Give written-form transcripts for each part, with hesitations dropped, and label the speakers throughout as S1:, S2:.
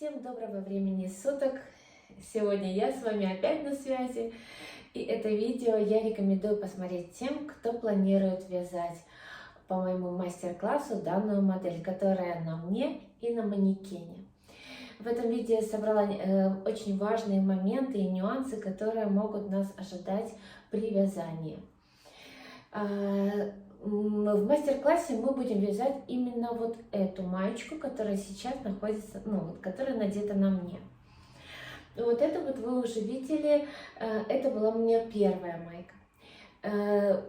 S1: Всем доброго времени суток! Сегодня я с вами опять на связи. И это видео я рекомендую посмотреть тем, кто планирует вязать по моему мастер-классу данную модель, которая на мне и на манекене. В этом видео я собрала очень важные моменты и нюансы, которые могут нас ожидать при вязании. В мастер-классе мы будем вязать именно вот эту маечку, которая сейчас находится, которая надета на мне. Вот это вот вы уже видели, это была у меня первая майка.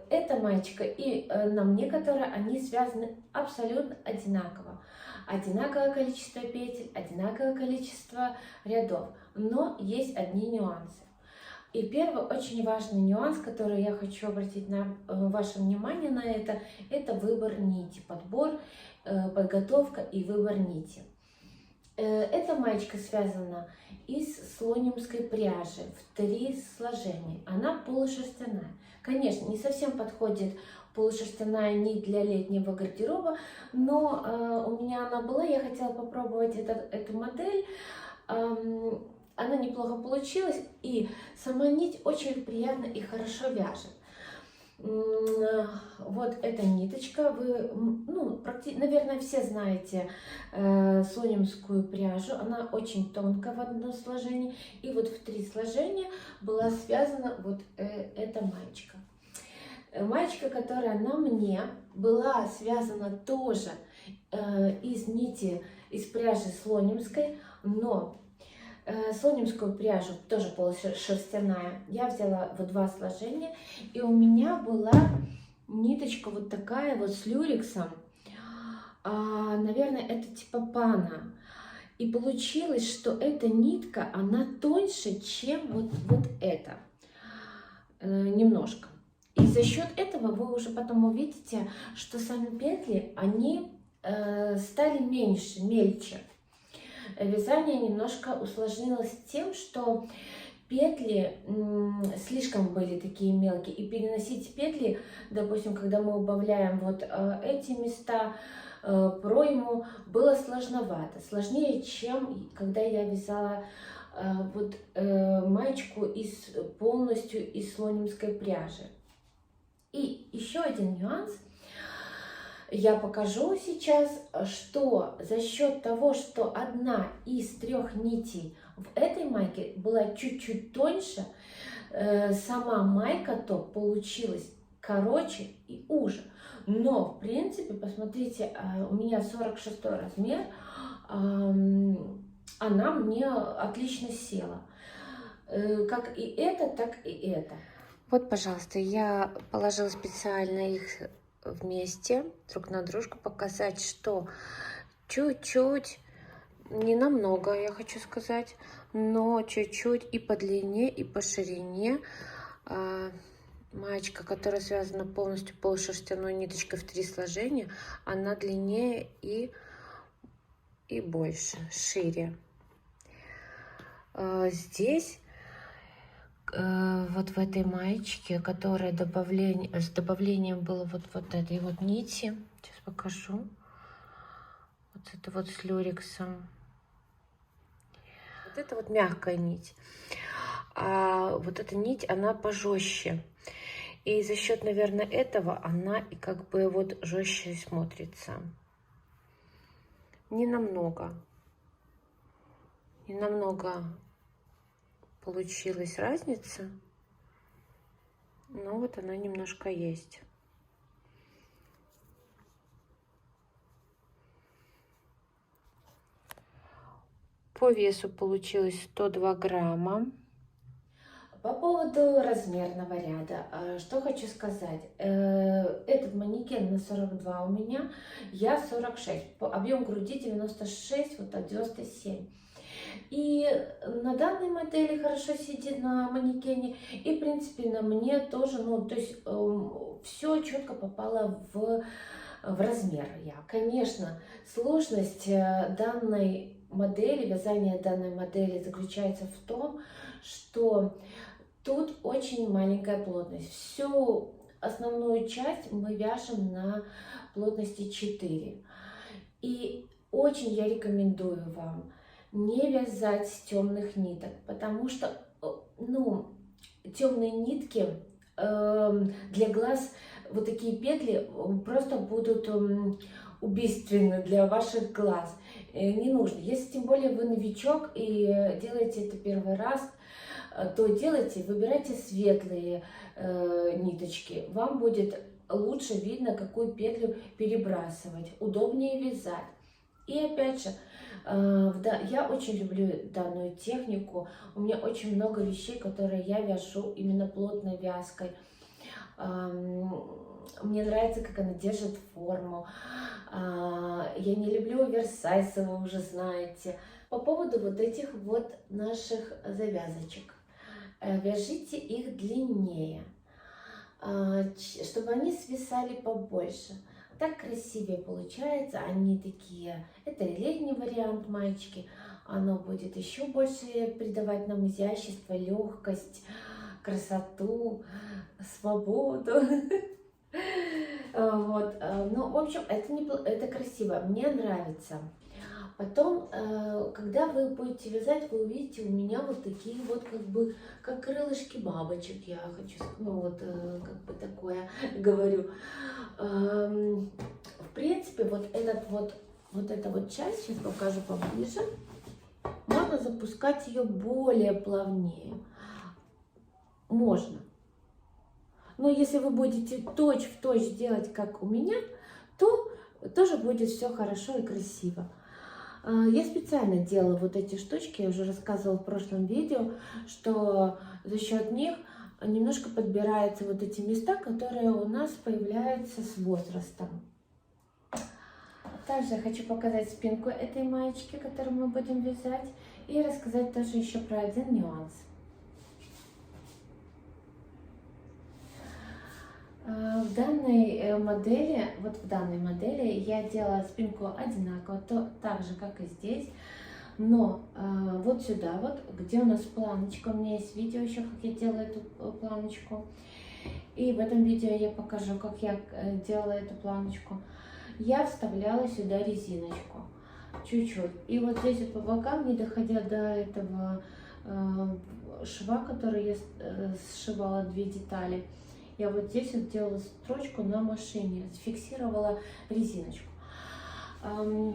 S1: Эта маечка и на мне, которая, они связаны абсолютно одинаково. Одинаковое количество петель, одинаковое количество рядов, но есть одни нюансы. И первый очень важный нюанс, который я хочу обратить на ваше внимание на это выбор нити, подбор, подготовка и выбор нити. Эта маечка связана из слонимской пряжи в 3 сложения. Она полушерстяная. Конечно, не совсем подходит полушерстяная нить для летнего гардероба, но у меня она была, я хотела попробовать эту модель. Она неплохо получилась, и сама нить очень приятно и хорошо вяжет. Вот эта ниточка, вы, наверное, все знаете слонимскую пряжу, она очень тонкая в одно сложение, и вот в 3 сложения была связана вот эта маечка. Маечка, которая на мне, была связана тоже из нити, из пряжи слонимской, но слонимскую пряжу, тоже полушерстяная, я взяла в 2 сложения, и у меня была ниточка вот такая вот с люрексом, наверное, это типа пана. И получилось, что эта нитка, она тоньше, чем вот эта, немножко. И за счет этого вы уже потом увидите, что сами петли, они стали меньше, мельче. Вязание немножко усложнилось тем, что петли слишком были такие мелкие, и переносить петли, допустим, когда мы убавляем вот эти места, пройму, было сложновато, сложнее, чем когда я вязала вот маечку полностью из слонимской пряжи. И еще один нюанс. Я покажу сейчас, что за счет того, что одна из 3 нитей в этой майке была чуть-чуть тоньше, сама майка то получилась короче и уже. Но, в принципе, посмотрите, у меня 46 размер, она мне отлично села. Как и это, так и это. Вот, пожалуйста, я положила специально их вместе, друг на дружку, показать, что чуть-чуть, не намного, я хочу сказать, но чуть-чуть и по длине, и по ширине. Маечка, которая связана полностью полушерстяной ниточкой в 3 сложения, она длиннее и больше, шире. Здесь вот в этой маечке, которая с добавлением было вот этой вот нити, сейчас покажу, вот это вот с люрексом, вот это вот мягкая нить, а вот эта нить, она пожестче, и за счет, наверное, этого она и как бы вот жестче смотрится. Не намного получилась разница, но вот она немножко есть. По весу получилось 102 грамма. По поводу размерного ряда, что хочу сказать. Этот манекен на 42 у меня, я 46, объем груди 96, вот так 97. И на данной модели хорошо сидит на манекене, и в принципе на мне тоже, то есть все четко попало в размер. Конечно, сложность данной модели, вязания данной модели заключается в том, что тут очень маленькая плотность. Всю основную часть мы вяжем на плотности 4. И очень я рекомендую вам не вязать с темных ниток, потому что, ну, темные нитки для глаз, вот такие петли просто будут убийственны для ваших глаз. Не нужно. Если тем более вы новичок и делаете это первый раз, то делайте, выбирайте светлые ниточки. Вам будет лучше видно, какую петлю перебрасывать, удобнее вязать. И опять же, я очень люблю данную технику. У меня очень много вещей, которые я вяжу именно плотной вязкой. Мне нравится, как она держит форму. Я не люблю оверсайз, вы уже знаете. По поводу вот этих вот наших завязочек. Вяжите их длиннее, чтобы они свисали побольше. Так красивее получается. Они такие. Это летний вариант маечки. Оно будет еще больше придавать нам изящество, легкость, красоту, свободу. Вот. Ну, в общем, это красиво. Мне нравится. Потом, когда вы будете вязать, вы увидите у меня вот такие вот, как крылышки бабочек, я хочу, ну вот, как бы такое говорю. В принципе, вот эта вот часть, сейчас покажу поближе, можно запускать ее более плавнее. Можно. Но если вы будете точь-в-точь делать, как у меня, то тоже будет все хорошо и красиво. Я специально делала вот эти штучки, я уже рассказывала в прошлом видео, что за счет них немножко подбираются вот эти места, которые у нас появляются с возрастом. Также я хочу показать спинку этой маечки, которую мы будем вязать, и рассказать тоже еще про один нюанс. В данной модели я делала спинку одинаково, так же, как и здесь. Но вот сюда, вот, где у нас планочка, у меня есть видео еще, как я делаю эту планочку. И в этом видео я покажу, как я делала эту планочку. Я вставляла сюда резиночку, чуть-чуть. И вот здесь вот по бокам, не доходя до этого шва, который я сшивала две детали, я вот здесь вот делала строчку на машине, зафиксировала резиночку.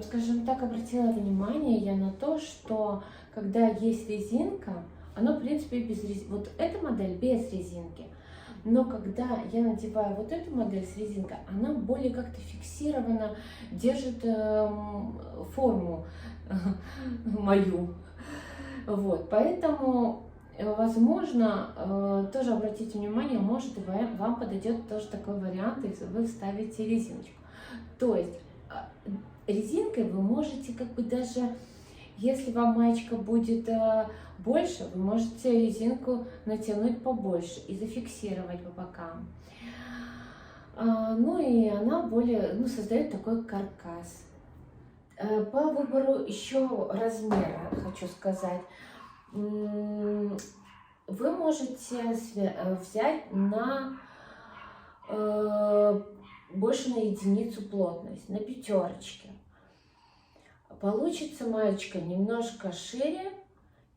S1: Скажем так, обратила внимание я на то, что когда есть резинка, она, в принципе, без резинки. Вот эта модель без резинки. Но когда я надеваю вот эту модель с резинкой, она более как-то фиксированно держит форму мою. Вот, поэтому, возможно, тоже обратите внимание, может, вам подойдет тоже такой вариант, если вы ставите резиночку. То есть резинкой вы можете как бы даже, если вам маечка будет больше, вы можете резинку натянуть побольше и зафиксировать по бокам. Ну и она более, создает такой каркас. По выбору еще размера, хочу сказать, вы можете взять больше на единицу плотность, на пятерочке. Получится маечка немножко шире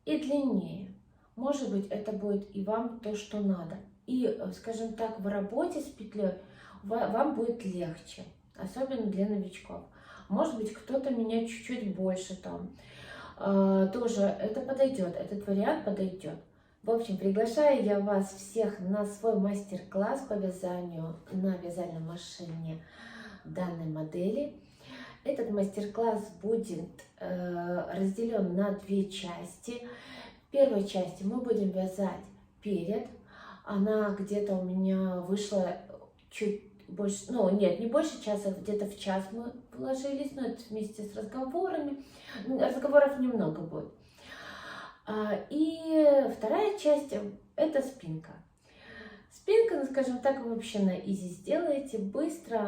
S1: и длиннее. Может быть, это будет и вам то, что надо. И, скажем так, в работе с петлей вам будет легче, особенно для новичков. Может быть, кто-то меня чуть-чуть больше там. Тоже это подойдет, этот вариант подойдет. В общем, приглашаю я вас всех на свой мастер-класс по вязанию на вязальной машине данной модели. Этот мастер-класс будет разделен на две части. В первой части мы будем вязать перед. Она где-то у меня вышла чуть больше, не больше часа, где-то в час мы вложились, но это вместе с разговорами. Разговоров немного будет. И вторая часть – это спинка. Спинка, скажем так, вы вообще на изи сделаете, быстро,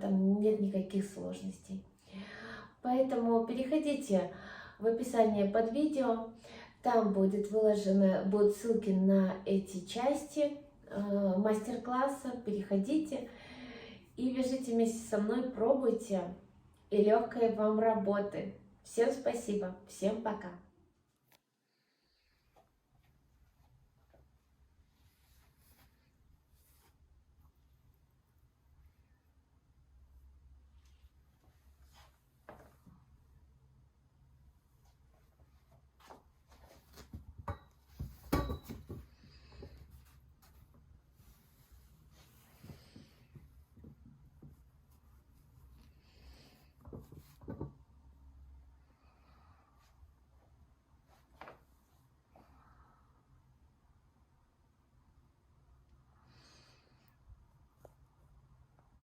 S1: там нет никаких сложностей. Поэтому переходите в описание под видео, там будут ссылки на эти части мастер-класса, переходите и вяжите вместе со мной, пробуйте, и легкой вам работы. Всем спасибо, всем пока!